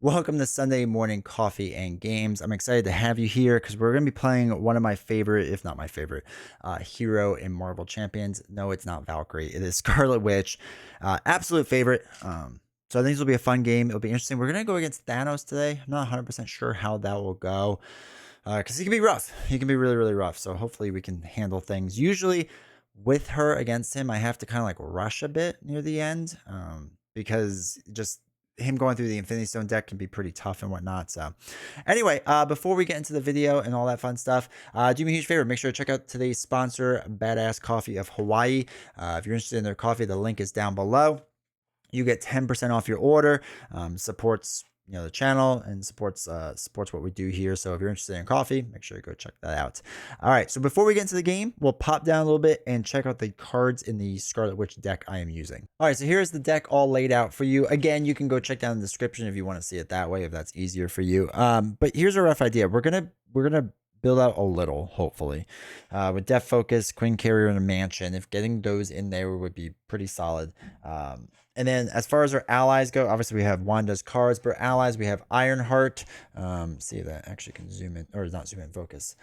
Welcome to Sunday morning coffee and games. I'm excited to have you here because we're going to be playing one of my favorite, if not my favorite, hero in Marvel Champions. No, it's not Valkyrie. It is Scarlet Witch. Absolute favorite. So I think this will be a fun game. It'll be interesting. We're going to go against Thanos today. I'm not 100% sure how that will go because he can be rough. He can be really, really rough. So hopefully we can handle things. Usually with her against him, I have to kind of like rush a bit near the end because just him going through the Infinity Stone deck can be pretty tough and whatnot. So anyway, before we get into the video and all that fun stuff, do me a huge favor. Make sure to check out today's sponsor, Badass Coffee of Hawaii. If you're interested in their coffee, the link is down below. You get 10% off your order. Supports the channel and supports what we do here. So if you're interested in coffee, make sure you go check that out. All right, so before we get into the game, we'll pop down a little bit and check out the cards in the Scarlet Witch deck I am using. All right, so here's the deck all laid out for you. Again, you can go check down the description if you want to see it that way, if that's easier for you. But here's a rough idea. We're gonna build out a little, hopefully, with Death Focus, Queen Carrier, and a Mansion. If getting those in there would be pretty solid. And then as far as our allies go, obviously we have Wanda's cards, but our allies, we have Ironheart. See if that actually can zoom in, or not zoom in, focus.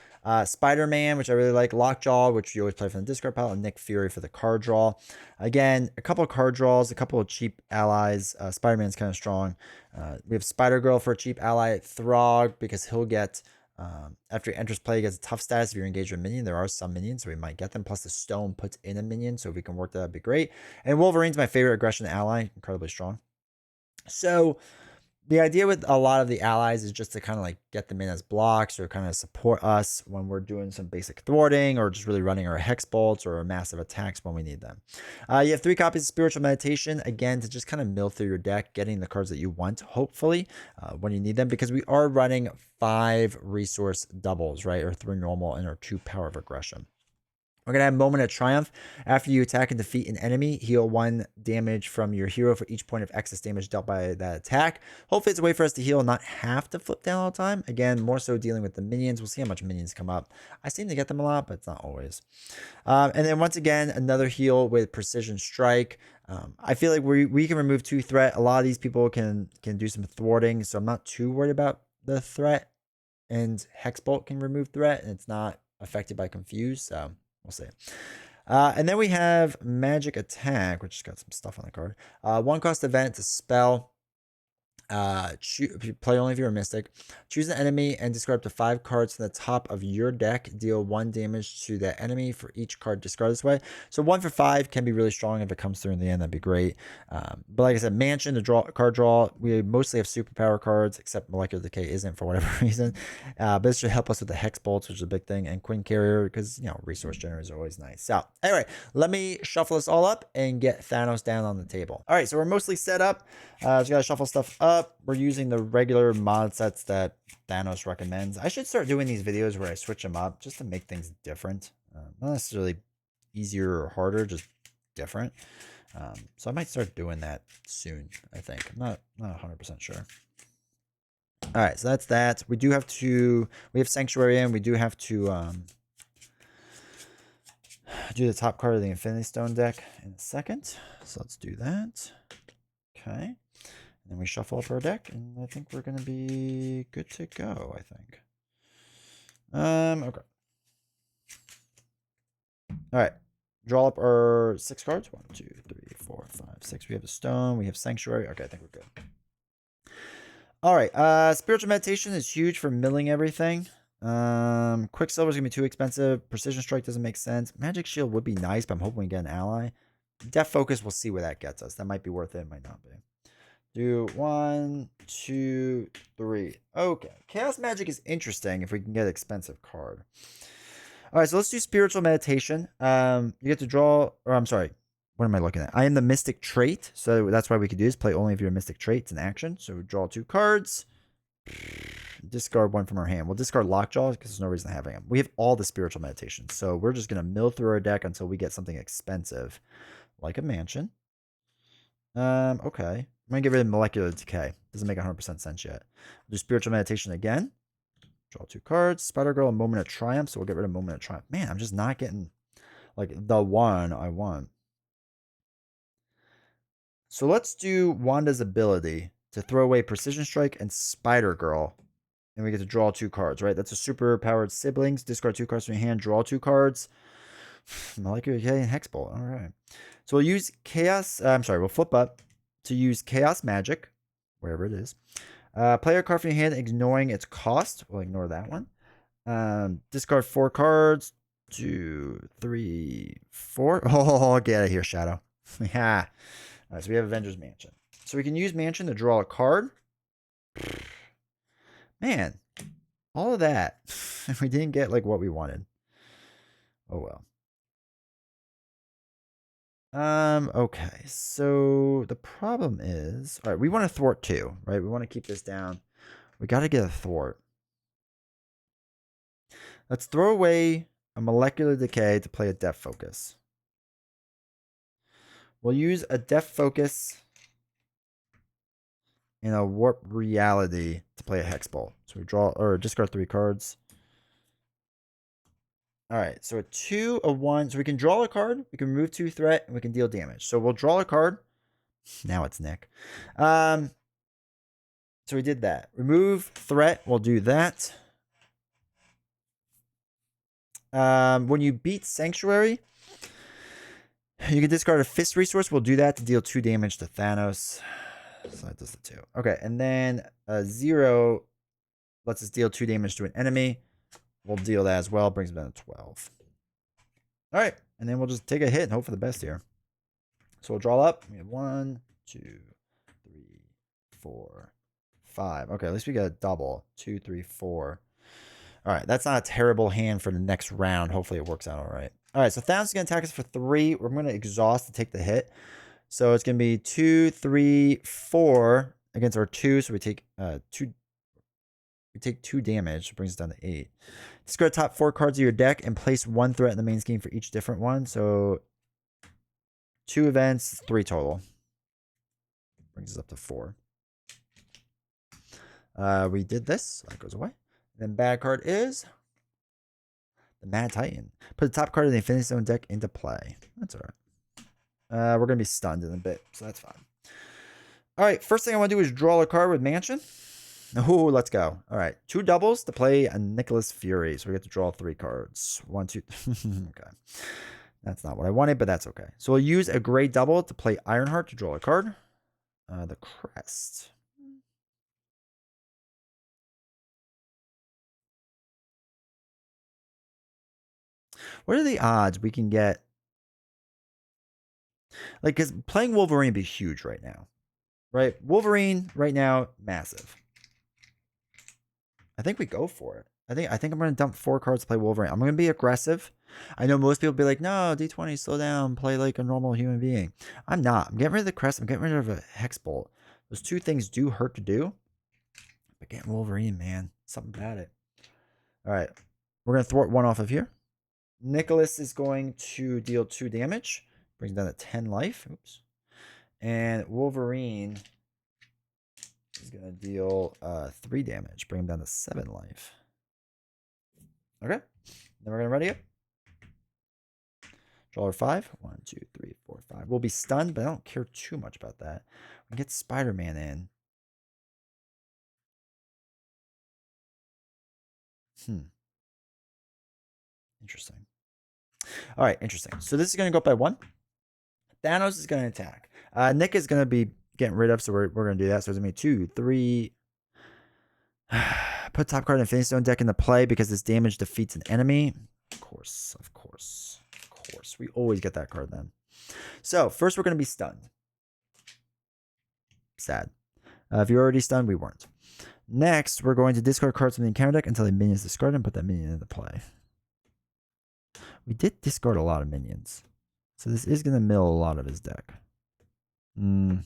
Spider-Man, which I really like. Lockjaw, which you always play from the discard pile, and Nick Fury for the card draw. Again, a couple of card draws, a couple of cheap allies. Spider-Man's kind of strong. We have Spider-Girl for a cheap ally. Throg, because he'll get... after he enters play, he gets a tough status if you're engaged with a minion. There are some minions, so we might get them. Plus, the stone puts in a minion, so if we can work that, that'd be great. And Wolverine's my favorite aggression ally, incredibly strong. So the idea with a lot of the allies is just to kind of like get them in as blocks or kind of support us when we're doing some basic thwarting or just really running our hex bolts or massive attacks when we need them. You have 3 copies of Spiritual Meditation, again, to just kind of mill through your deck, getting the cards that you want, hopefully, when you need them, because we are running 5 resource doubles, right? Or 3 normal and our 2 power of aggression. We're going to have Moment of Triumph. After you attack and defeat an enemy, heal 1 damage from your hero for each point of excess damage dealt by that attack. Hopefully it's a way for us to heal and not have to flip down all the time. Again, more so dealing with the minions. We'll see how much minions come up. I seem to get them a lot, but it's not always. And then once again, another heal with Precision Strike. I feel like we can remove 2 threat. A lot of these people can do some thwarting, so I'm not too worried about the threat. And Hexbolt can remove threat, and it's not affected by Confuse, so... we'll see. And then we have Magic Attack, which has got some stuff on the card. 1 cost event to spell. Play only if you're a mystic. Choose an enemy and discard up to 5 cards from the top of your deck. Deal 1 damage to that enemy for each card discarded this way. So 1 for 5 can be really strong if it comes through in the end. That'd be great. But like I said, Mansion, the card draw, we mostly have superpower cards, except Molecular Decay isn't for whatever reason. But this should help us with the Hex Bolts, which is a big thing, and Queen Carrier, because, resource generators are always nice. So anyway, let me shuffle this all up and get Thanos down on the table. All right, so we're mostly set up. Just gotta shuffle stuff up. We're using the regular mod sets that Thanos recommends. I should start doing these videos where I switch them up just to make things different. Not necessarily easier or harder, just different. So I might start doing that soon, I think. I'm not 100% sure. All right, so that's that. We have Sanctuary in. We do have to do the top card of the Infinity Stone deck in a second. So let's do that. Okay. And then we shuffle up our deck, and I think we're going to be good to go, I think. Okay. All right. Draw up our 6 cards. 1, 2, 3, 4, 5, 6. We have a stone. We have Sanctuary. Okay, I think we're good. All right. Spiritual Meditation is huge for milling everything. Quicksilver is going to be too expensive. Precision Strike doesn't make sense. Magic Shield would be nice, but I'm hoping we get an ally. Death Focus, we'll see where that gets us. That might be worth it. Might not be. Do 1, 2, 3. Okay. Chaos Magic is interesting if we can get an expensive card. All right, so let's do Spiritual Meditation. You get to draw, or I'm sorry, what am I looking at? I am the Mystic Trait, so that's why we could do this. Play only if you're a Mystic Trait. It's an action. So draw 2 cards. Discard 1 from our hand. We'll discard Lockjaw because there's no reason to having them. We have all the Spiritual Meditation, so we're just going to mill through our deck until we get something expensive, like a Mansion. Okay. I'm going to get rid of Molecular Decay. Doesn't make 100% sense yet. We'll do Spiritual Meditation again. Draw 2 cards. Spider-Girl, a Moment of Triumph. So we'll get rid of Moment of Triumph. Man, I'm just not getting, like, the one I want. So let's do Wanda's ability to throw away Precision Strike and Spider Girl. And we get to draw 2 cards, right? That's a super powered siblings. Discard 2 cards from your hand, draw 2 cards. Molecular Decay and Hex Bolt. All right. So we'll use Chaos. We'll flip up to use Chaos Magic, wherever it is. Play a card from your hand, ignoring its cost. We'll ignore that one. Discard 4 cards. 2, 3, 4. Oh, get out of here, Shadow. Yeah. All right, so we have Avengers Mansion. So we can use Mansion to draw a card. Man, all of that. We didn't get like what we wanted. Oh well. Okay, so the problem is, all right, we want to thwart 2, right? We want to keep this down. We got to get a thwart. Let's throw away a Molecular Decay to play a Depth Focus. We'll use a Depth Focus and a Warp Reality to play a Hex Bolt. So we draw, or discard 3 cards. All right, so a 2, a 1. So we can draw a card, we can remove 2 threat, and we can deal damage. So we'll draw a card. Now it's Nick. So we did that. Remove threat, we'll do that. When you beat Sanctuary, you can discard a Fist resource. We'll do that to deal 2 damage to Thanos. So that does the 2. Okay, and then 0 lets us deal 2 damage to an enemy. We'll deal that as well. Brings it down to 12. All right, and then we'll just take a hit and hope for the best here. So we'll draw up. We have 1, 2, 3, 4, 5. Okay, at least we got a double. 2, 3, 4. All right, that's not a terrible hand for the next round. Hopefully it works out all right. All right, so Thanos is going to attack us for 3. We're going to exhaust to take the hit. So it's going to be 2, 3, 4 against our 2. So we take 2. We take 2 damage. Brings us down to 8. Discard top 4 cards of your deck and place 1 threat in the main scheme for each different one. So 2 events, 3 total. Brings us up to 4. We did this. So that goes away. Then bad card is the Mad Titan. Put the top card of the Infinity Stone deck into play. That's all right. We're going to be stunned in a bit, so that's fine. All right, first thing I want to do is draw a card with Mansion. Oh, let's go. All right, 2 doubles to play a Nicholas Fury. So we get to draw 3 cards. 1, 2. Okay. That's not what I wanted, but that's okay. So we'll use a gray double to play Ironheart to draw a card. The Crest. What are the odds we can get? Like, because playing Wolverine would be huge right now. Right? Wolverine right now, massive. I think we go for it. I think I'm going to dump 4 cards to play Wolverine. I'm going to be aggressive. I know most people be like, no, D20, slow down, play like a normal human being. I'm not. I'm getting rid of the Crest. I'm getting rid of a Hex Bolt. Those 2 things do hurt to do. But getting Wolverine, man, something about it. All right. We're going to thwart 1 off of here. Nicholas is going to deal 2 damage. Brings down to 10 life. Oops. And Wolverine is going to deal 3 damage. Bring him down to 7 life. Okay. Then we're going to ready it. Draw 5. 1, 2, 3, 4, 5. We'll be stunned, but I don't care too much about that. We get Spider-Man in. Interesting. All right, interesting. So this is going to go up by 1. Thanos is going to attack. Nick is going to be getting rid of, so we're going to do that. So it's going to be 2, 3. Put top card in Infinity Stone deck into play because this damage defeats an enemy. Of course, of course, of course. We always get that card then. So first we're going to be stunned. Sad. If you're already stunned, we weren't. Next, we're going to discard cards from the encounter deck until the minion is discarded and put that minion into play. We did discard a lot of minions. So this is going to mill a lot of his deck. Oh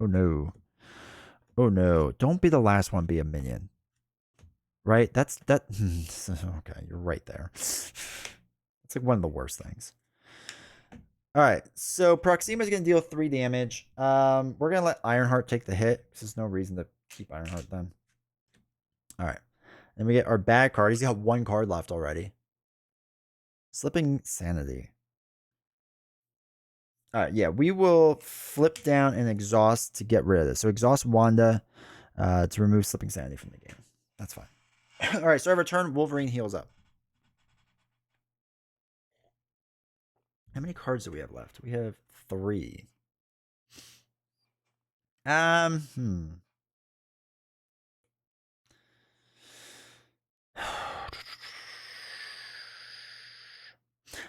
no. Oh no. Don't be the last one be a minion. Right? That. Okay, you're right there. It's like one of the worst things. All right, so Proxima is going to deal 3 damage. We're going to let Ironheart take the hit. There's no reason to keep Ironheart then. All right. And we get our bad card. He's got 1 card left already. Slipping Sanity. All right, yeah, we will flip down and exhaust to get rid of this. So exhaust Wanda to remove Slipping Sanity from the game. That's fine. All right, so every turn, Wolverine heals up. How many cards do we have left? We have 3. Hmm.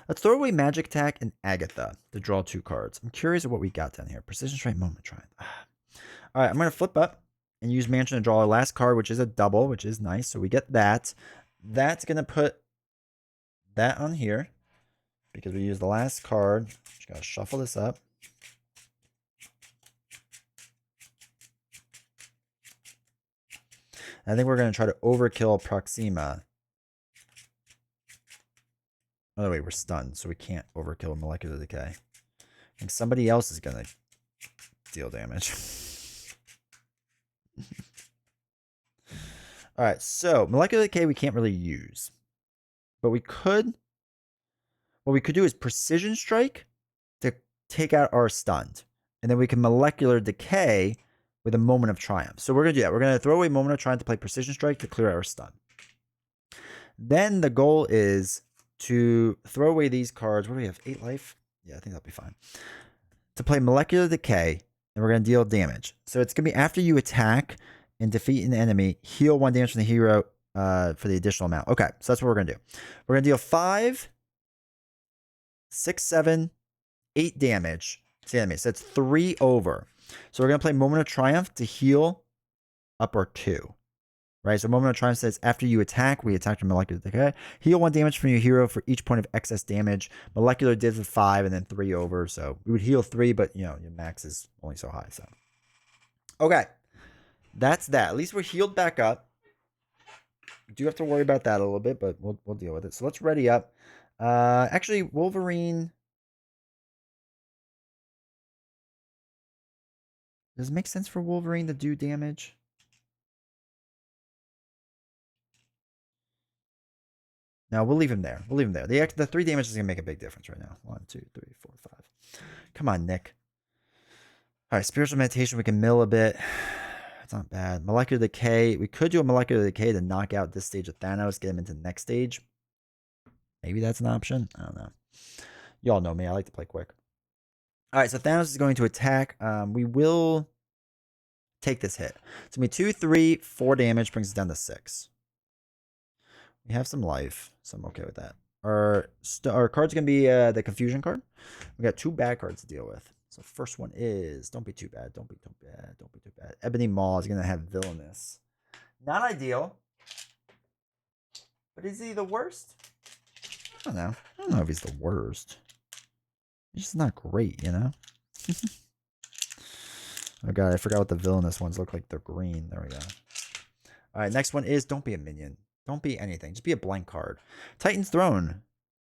Let's throw away Magic Attack and Agatha to draw 2 cards. I'm curious of what we got down here. Precision Strike, Moment Triumph. All right, I'm going to flip up and use Mansion to draw our last card, which is a double, which is nice. So we get that. That's going to put that on here because we use the last card. Just got to shuffle this up. I think we're going to try to overkill Proxima. Oh, wait, we're stunned, so we can't overkill Molecular Decay. I think somebody else is going to deal damage. All right, so Molecular Decay we can't really use. But we could... What we could do is Precision Strike to take out our stunned. And then we can Molecular Decay with a Moment of Triumph. So we're going to do that. We're going to throw away Moment of Triumph to play Precision Strike to clear out our stun. Then the goal is to throw away these cards. What do we have? 8 life? Yeah, I think that'll be fine. To play Molecular Decay, and we're going to deal damage. So it's going to be after you attack and defeat an enemy, heal 1 damage from the hero for the additional amount. Okay, so that's what we're going to do. We're going to deal 5, 6, 7, 8 damage to the enemy. So that's 3 over. So we're going to play Moment of Triumph to heal up our 2. Right? So Moment of Triumph says after you attack, we attack with Molecular Decay. Heal 1 damage from your hero for each point of excess damage. Molecular did with 5 and then 3 over. So we would heal 3, but your max is only so high. So okay. That's that. At least we're healed back up. We do have to worry about that a little bit, but we'll deal with it. So let's ready up. Actually, Wolverine. Does it make sense for Wolverine to do damage? No, we'll leave him there. We'll leave him there. The 3 damage is going to make a big difference right now. 1, 2, 3, 4, 5. Come on, Nick. All right, Spiritual Meditation. We can mill a bit. It's not bad. Molecular Decay. We could do a Molecular Decay to knock out this stage of Thanos, get him into the next stage. Maybe that's an option. I don't know. Y'all know me. I like to play quick. All right, so Thanos is going to attack. We will take this hit. It's going to be 2, 3, 4 damage. Brings us down to 6. We have some life, so I'm okay with that. Our card's going to be the Confusion card. We got 2 bad cards to deal with. So first one is, don't be too bad, don't be too bad, don't be too bad. Ebony Maw is going to have Villainous. Not ideal. But is he the worst? I don't know. I don't know if he's the worst. He's just not great, you know? Oh god, I forgot what the Villainous ones look like. They're green. There we go. Alright, next one is don't be a minion. Don't be anything. Just be a blank card. Titan's Throne.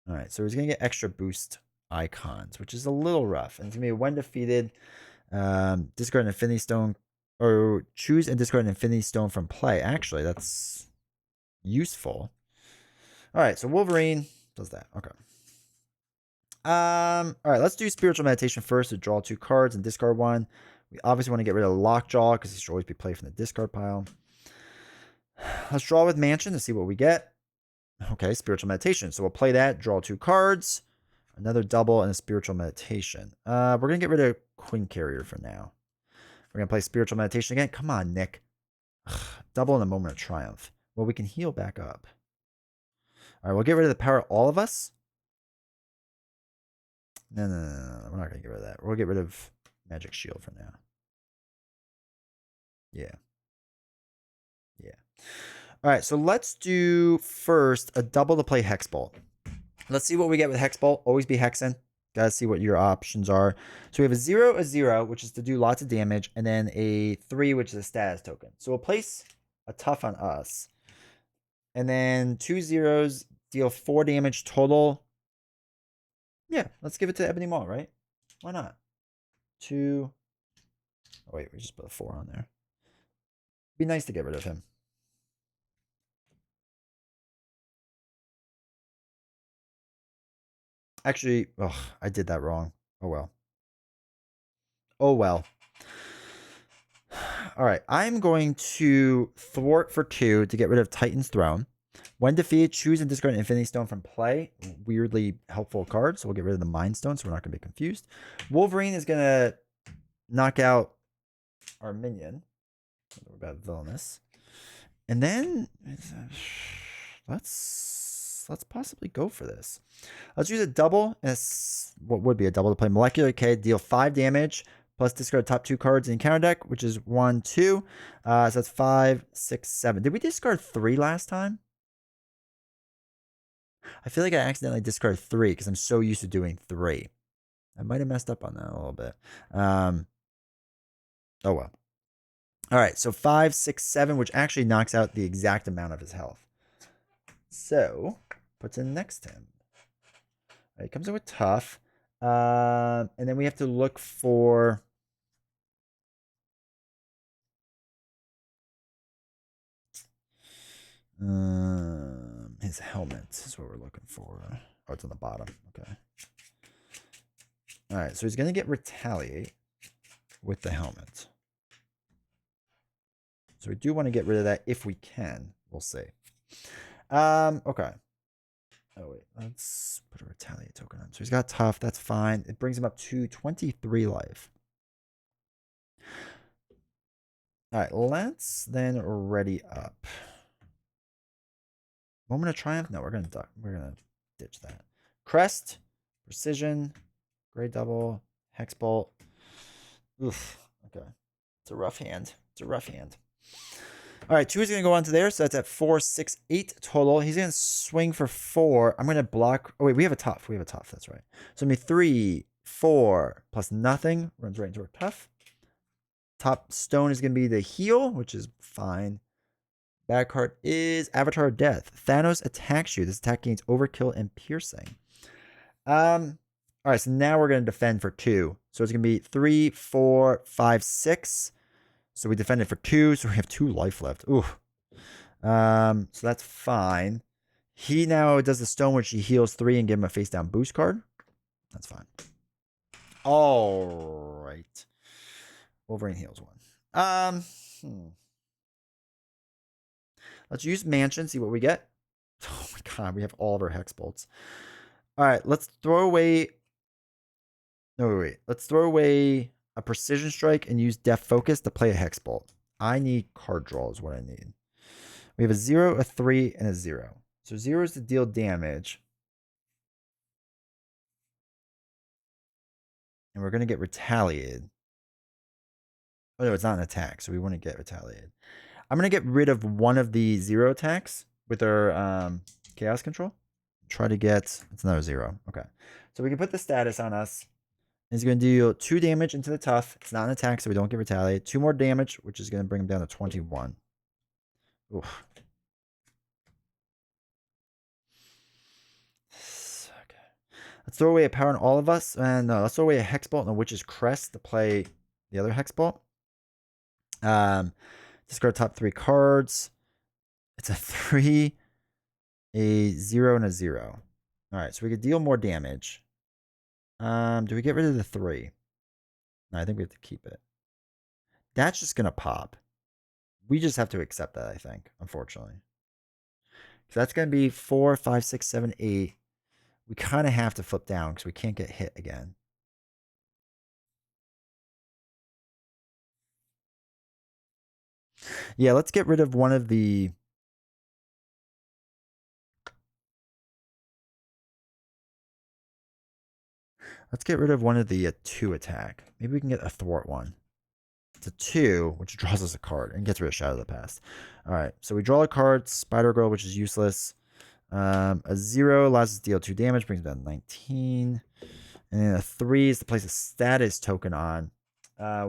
Alright, so he's going to get extra boost icons, which is a little rough. And it's going to be when defeated, discard an Infinity Stone, or choose and discard an Infinity Stone from play. Actually, that's useful. Alright, so Wolverine does that. Okay. Alright, let's do Spiritual Meditation first to draw 2 cards and discard 1. We obviously want to get rid of Lockjaw because he should always be played from the discard pile. Let's draw with Mansion to see what we get. Okay, Spiritual Meditation. So we'll play that, draw 2 cards, another double, and a Spiritual Meditation. We're going to get rid of Queen Carrier for now. We're going to play Spiritual Meditation again. Come on, Nick. Ugh, double in a Moment of Triumph. Well, we can heal back up. All right, we'll get rid of the power of all of us. No. We're not going to get rid of that. We'll get rid of Magic Shield for now. Yeah. All right, so let's do first a double to play Hexbolt. Let's see what we get with Hexbolt. Always be hexing. Gotta see what your options are. So we have a 0, which is to do lots of damage, and then a 3, which is a status token. So we'll place a tough on us. And then 2 zeros deal 4 damage total. Yeah, let's give it to Ebony Maw, right? Why not? 2. Oh, wait, we just put a 4 on there. Be nice to get rid of him. Actually, I did that wrong. Oh well. Oh, well. All right. I'm going to thwart for 2 to get rid of Titan's Throne. When defeated, choose and discard an Infinity Stone from play. Weirdly helpful card, so we'll get rid of the Mind Stone, so we're not going to be confused. Wolverine is going to knock out our minion. We're about villainous. And then let's possibly go for this. Let's use a double as what would be a double to play Molecular Decay, deal 5 damage, plus discard top 2 cards in counter deck, which is 1, 2. So that's 5, 6, 7. Did we discard 3 last time? I feel like I accidentally discarded 3 because I'm so used to doing 3. I might have messed up on that a little bit. Oh well. All right, so 5, 6, 7, which actually knocks out the exact amount of his health. So puts in next to him. All right, comes in with tough. And then we have to look for his helmet is what we're looking for. Oh, it's on the bottom. Okay. All right, so he's going to get Retaliate with the helmet. So we do want to get rid of that if we can. We'll see. Okay. Oh, wait. Let's put a Retaliate token on. So he's got tough. That's fine. It brings him up to 23 life. All right. Let's then ready up. Moment of Triumph? No, we're going to ditch that. Crest. Precision. Gray Double. Hex Bolt. Oof. Okay. It's a rough hand. It's a rough hand. All right, 2 is going to go on to there, so that's at 4, 6, 8 total. He's going to swing for 4. I'm going to block. Oh, wait, we have a tough. We have a tough. That's right. So it'll be 3, 4 plus nothing. Runs right into our tough. Top stone is going to be the heal, which is fine. Bad card is Avatar of Death. Thanos attacks you. This attack gains overkill and piercing. All right, so now we're going to defend for 2. So it's going to be 3, 4, 5, 6. So we defended for 2, so we have 2 life left. Ooh. So that's fine. He now does the stone, which he heals 3 and give him a face down boost card. That's fine. All right. Wolverine heals 1. Let's use Mansion, see what we get. Oh my god, we have all of our Hex Bolts. All right, let's throw away. No, wait. Let's throw away a Precision Strike and use Death Focus to play a Hex Bolt. I need card draw is what I need. We have a 0, a 3, and a 0. So 0 is to deal damage. And we're going to get retaliated. Oh, no, it's not an attack, so we want to get retaliated. I'm going to get rid of one of the 0 attacks with our Chaos Control. Try to get... It's another 0. Okay. So we can put the status on us. He's going to deal 2 damage into the tough. It's not an attack, so we don't get retaliated. 2 more damage, which is going to bring him down to 21. Oof. Okay. Let's throw away a power on all of us. And no, let's throw away a Hex Bolt and a Witch's Crest to play the other Hex Bolt. Discard top 3 cards. It's a 3, a 0, and a 0. All right, so we could deal more damage. Do we get rid of the 3? No, I think we have to keep it. That's just going to pop. We just have to accept that, I think, unfortunately. So that's going to be 4, 5, 6, 7, 8. We kind of have to flip down because we can't get hit again. Yeah, let's get rid of one of the... Let's get rid of one of the 2 attack. Maybe we can get a thwart one. It's a 2, which draws us a card and gets rid of Shadow of the Past. All right, so we draw a card, Spider Girl, which is useless. A 0 allows us to deal 2 damage, brings it down to 19. And then a 3 is to place a status token on.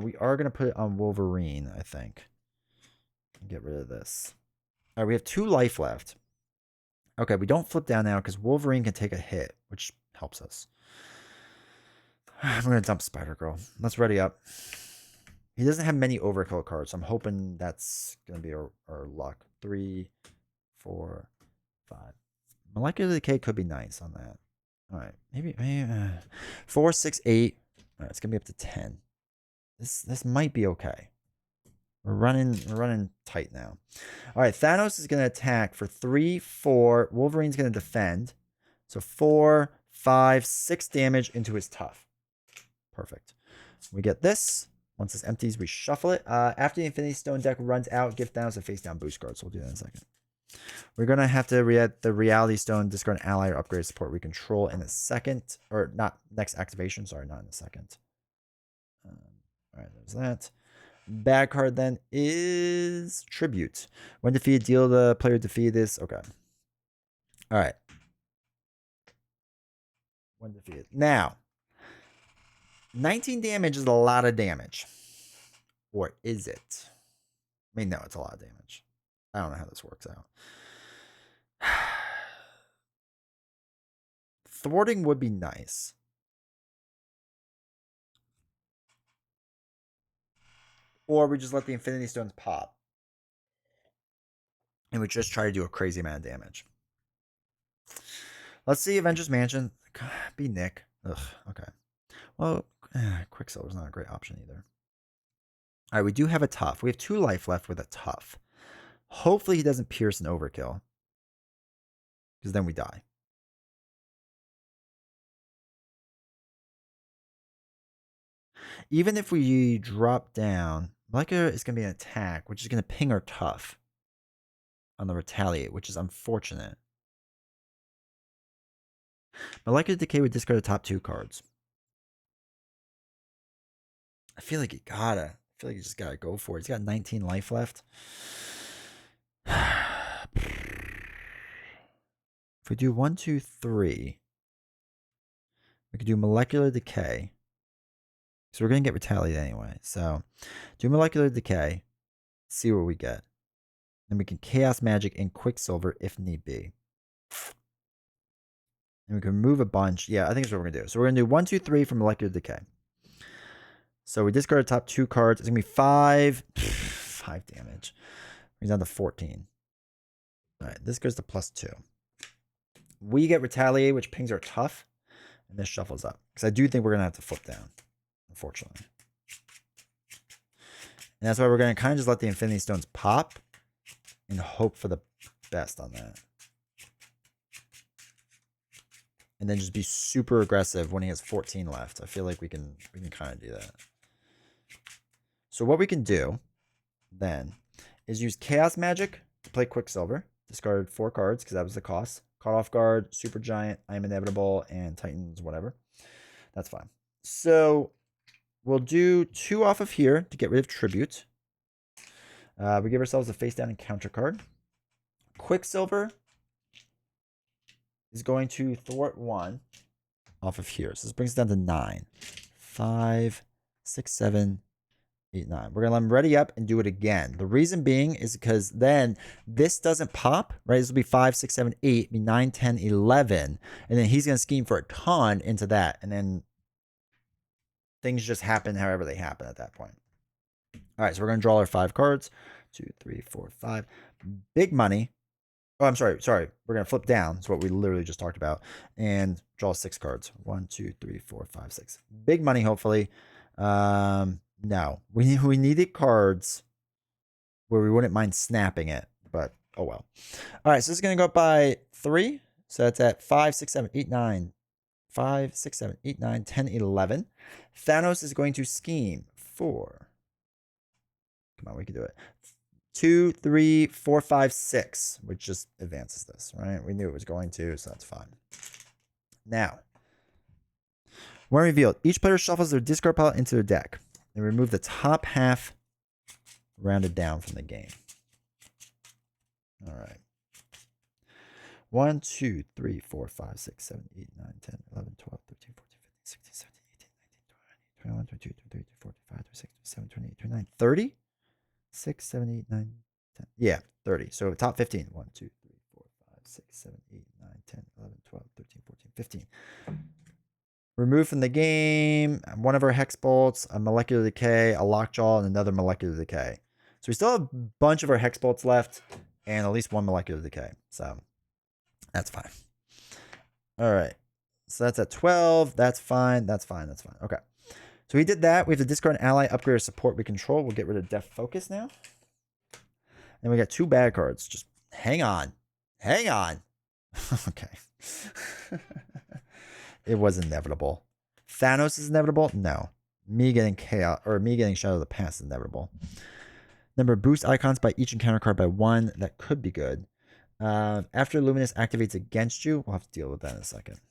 We are going to put it on Wolverine, I think. Get rid of this. All right, we have 2 life left. Okay, we don't flip down now because Wolverine can take a hit, which helps us. I'm going to dump Spider-Girl. Let's ready up. He doesn't have many overkill cards, so I'm hoping that's going to be our luck. 3, 4, 5. Molecular Decay could be nice on that. All right, maybe 4, 6, 8. All right, it's going to be up to 10. This might be okay. We're running tight now. All right, Thanos is going to attack for 3, 4. Wolverine's going to defend. So 4, 5, 6 damage into his tough. Perfect. We get this. Once this empties, we shuffle it. After the Infinity Stone deck runs out, give Thanos a face down boost card. So we'll do that in a second. We're going to have to re-add the Reality Stone, discard an ally or upgrade support we control in a second. Or not next activation. Sorry, not in a second. All right, there's that. Bad card then is Tribute. When defeated, deal the player defeated this. Okay. All right. When defeated. Now, 19 damage is a lot of damage. Or is it? I mean, no, it's a lot of damage. I don't know how this works out. Thwarting would be nice. Or we just let the Infinity Stones pop. And we just try to do a crazy amount of damage. Let's see Avengers Mansion. God, be Nick. Ugh, okay. Well, Quicksilver's not a great option either. All right, we do have a tough. We have 2 life left with a tough. Hopefully he doesn't pierce an overkill. Because then we die. Even if we drop down, Molecular is going to be an attack, which is going to ping our tough on the Retaliate, which is unfortunate. Molecular Decay would discard the top 2 cards. I feel like you just gotta go for it. He's got 19 life left. If we do 1, 2, 3, we could do Molecular Decay. So we're gonna get Retaliate anyway. So do Molecular Decay, see what we get. Then we can Chaos Magic and Quicksilver if need be. And we can remove a bunch. Yeah, I think that's what we're gonna do. So we're gonna do 1, 2, 3 for Molecular Decay. So we discard the top 2 cards. It's gonna be 5 damage. He's down to 14. All right, this goes to +2. We get Retaliate, which pings our tough, and this shuffles up. Because I do think we're gonna have to flip down, unfortunately. And that's why we're gonna kind of just let the Infinity Stones pop and hope for the best on that. And then just be super aggressive when he has 14 left. I feel like we can kind of do that. So what we can do then is use Chaos Magic to play Quicksilver. Discard 4 cards because that was the cost. Caught Off Guard, Super Giant, I Am Inevitable, and Titans, whatever. That's fine. So we'll do 2 off of here to get rid of Tribute. We give ourselves a face down and counter card. Quicksilver is going to thwart 1 off of here. So this brings it down to 9. 5, 6, 7, 8, 9. We're going to let him ready up and do it again. The reason being is because then this doesn't pop, right? This will be 5, 6, 7, 8, be 9, 10, 11. And then he's going to scheme for a ton into that. And then things just happen however they happen at that point. All right, so we're going to draw our 5 cards. 2, 3, 4, 5. Big money. Oh, I'm sorry. We're going to flip down. That's what we literally just talked about. And draw 6 cards. 1, 2, 3, 4, 5, 6. Big money, hopefully. No. We needed cards where we wouldn't mind snapping it. But, oh well. All right, so this is going to go up by 3. So that's at 5, 6, 7, 8, 9. 5, 6, 7, 8, 9, 10, 11. Thanos is going to scheme for... Come on, we can do it. 2, 3, 4, 5, 6, which just advances this, right? We knew it was going to, so that's fine. Now, when revealed, each player shuffles their discard pile into their deck and remove the top half rounded down from the game. All right. 1, 2, 3, 4, 5, 6, 7, 8, 9, 10, 11, 12, 13, 14, 15, 16, 17, 18, 19, 20, 21, 22, 23, 24, 25, 26, 27, 28, 29, 30? 6, 7, 8, 9, 10. Yeah, 30. So top 15. 1, 2, 3, 4, 5, 6, 7, 8, 9, 10, 11, 12, 13, 14, 15. Remove from the game one of our Hex Bolts, a Molecular Decay, a Lockjaw, and another Molecular Decay. So we still have a bunch of our Hex Bolts left and at least 1 Molecular Decay. So that's fine. All right. So that's at 12. That's fine. Okay. So we did that. We have to discard an ally, upgrade our support we control. We'll get rid of Death Focus now. And we got 2 bad cards. Just hang on. Hang on. Okay. It was inevitable. Thanos is inevitable? No. Me getting chaos or me getting Shadow of the Past is inevitable. Number of boost icons by each encounter card by 1. That could be good. After Luminous activates against you, we'll have to deal with that in a second.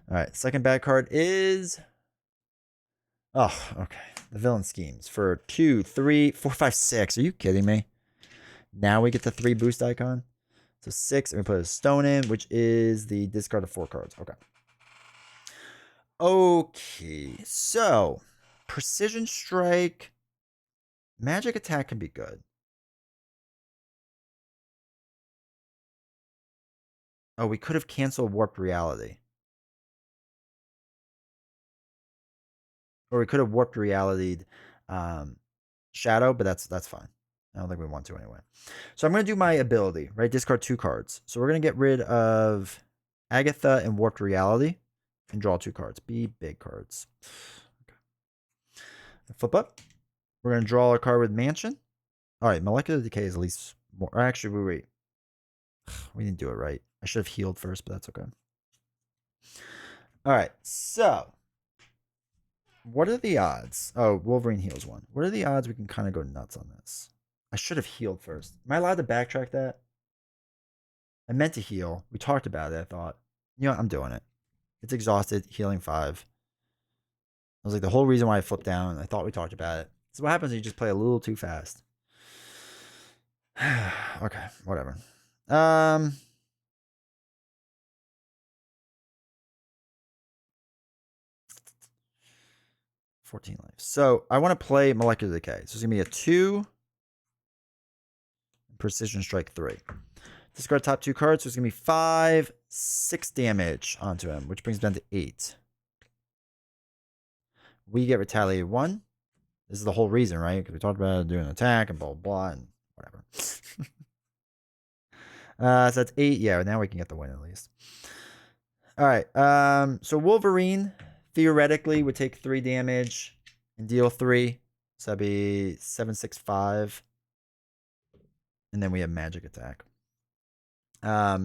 All right, second bad card is... Oh, okay. The Villain Schemes for 2, 3, 4, 5, 6. Are you kidding me? Now we get the 3 boost icon. So 6, and we put a stone in, which is the discard of 4 cards. Okay. Okay, so Precision Strike, Magic Attack can be good. Oh, we could have canceled Warped Reality. Or we could have Warped Reality'd Shadow, but that's fine. I don't think we want to anyway. So I'm going to do my ability, right? Discard 2 cards. So we're going to get rid of Agatha and Warped Reality and draw 2 cards. Be big cards. Okay. Flip up. We're going to draw a card with Mansion. All right, Molecular Decay is at least more. Actually, wait. We didn't do it right. I should have healed first, but that's okay. All right, so what are the odds? Oh, Wolverine heals 1. What are the odds we can kind of go nuts on this? I should have healed first. Am I allowed to backtrack that? I meant to heal. We talked about it, I thought. You know what? I'm doing it. It's exhausted. Healing 5. I was like, the whole reason why I flipped down, I thought we talked about it. So what happens when you just play a little too fast? Okay, whatever. 14 life. So I want to play Molecular Decay. So it's going to be a 2. Precision Strike 3. Discard top 2 cards. So it's going to be 5, 6 damage onto him, which brings him down to 8. We get Retaliate 1. This is the whole reason, right? Because we talked about doing an attack and blah, blah, blah, and whatever. So that's 8. Yeah, now we can get the win at least. All right. So Wolverine theoretically would take 3 damage and deal 3. So that'd be 7, 6, 5. And then we have Magic Attack.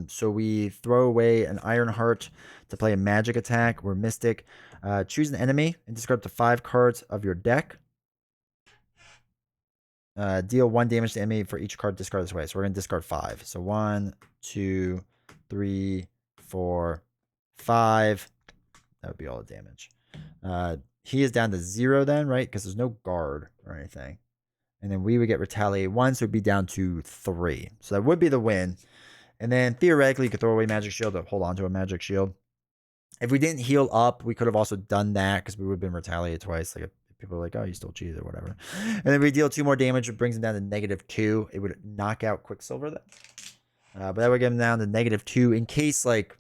So we throw away an Iron Heart to play a Magic Attack. We're Mystic. Choose an enemy and discard up to 5 cards of your deck. Deal 1 damage to enemy for each card discarded this way. So we're going to discard 5. So 1, 2, 3, 4, 5. That would be all the damage. He is down to 0 then, right? Because there's no guard or anything. And then we would get Retaliate 1, so it'd be down to 3. So that would be the win. And then theoretically, you could throw away Magic Shield to hold on to a Magic Shield. If we didn't heal up, we could have also done that because we would have been retaliated twice. Like if people are like, oh, you still cheated or whatever. And then we deal 2 more damage, it brings him down to -2. It would knock out Quicksilver then. But that would get him down to -2 in case like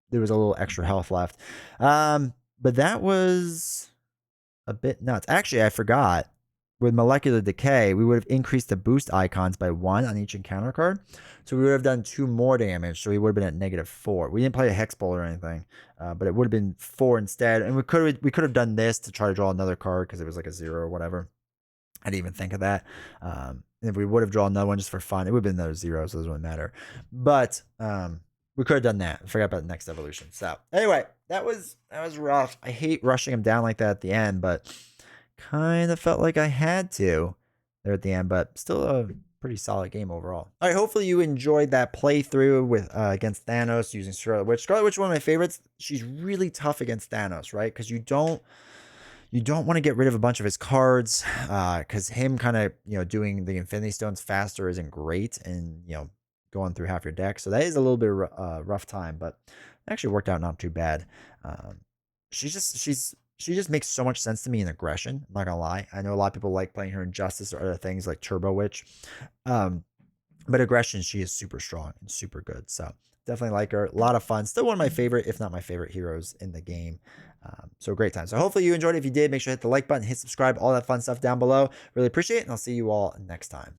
there was a little extra health left. But that was a bit nuts. Actually, I forgot. With Molecular Decay, we would have increased the boost icons by 1 on each encounter card. So we would have done 2 more damage. So we would have been at -4. We didn't play a Hex Bolt or anything, but it would have been 4 instead. And we could have done this to try to draw another card because it was like a 0 or whatever. I didn't even think of that. And if we would have drawn another one just for fun, it would have been another 0, so it doesn't really matter. But we could have done that. I forgot about the next evolution. So anyway, that was rough. I hate rushing him down like that at the end, but kind of felt like I had to there at the end, but still a pretty solid game overall. All right, hopefully you enjoyed that playthrough with against Thanos using Scarlet Witch. Scarlet Witch is one of my favorites. She's really tough against Thanos, right? Because you don't want to get rid of a bunch of his cards because him kind of doing the Infinity Stones faster isn't great, and going through half your deck. So that is a little bit rough time, but it actually worked out not too bad. She just makes so much sense to me in aggression. I'm not gonna lie. I know a lot of people like playing her in Justice or other things like Turbo Witch. But aggression, she is super strong and super good. So definitely like her. A lot of fun. Still one of my favorite, if not my favorite heroes in the game. So great time. So hopefully you enjoyed it. If you did, make sure to hit the like button, hit subscribe, all that fun stuff down below. Really appreciate it, and I'll see you all next time.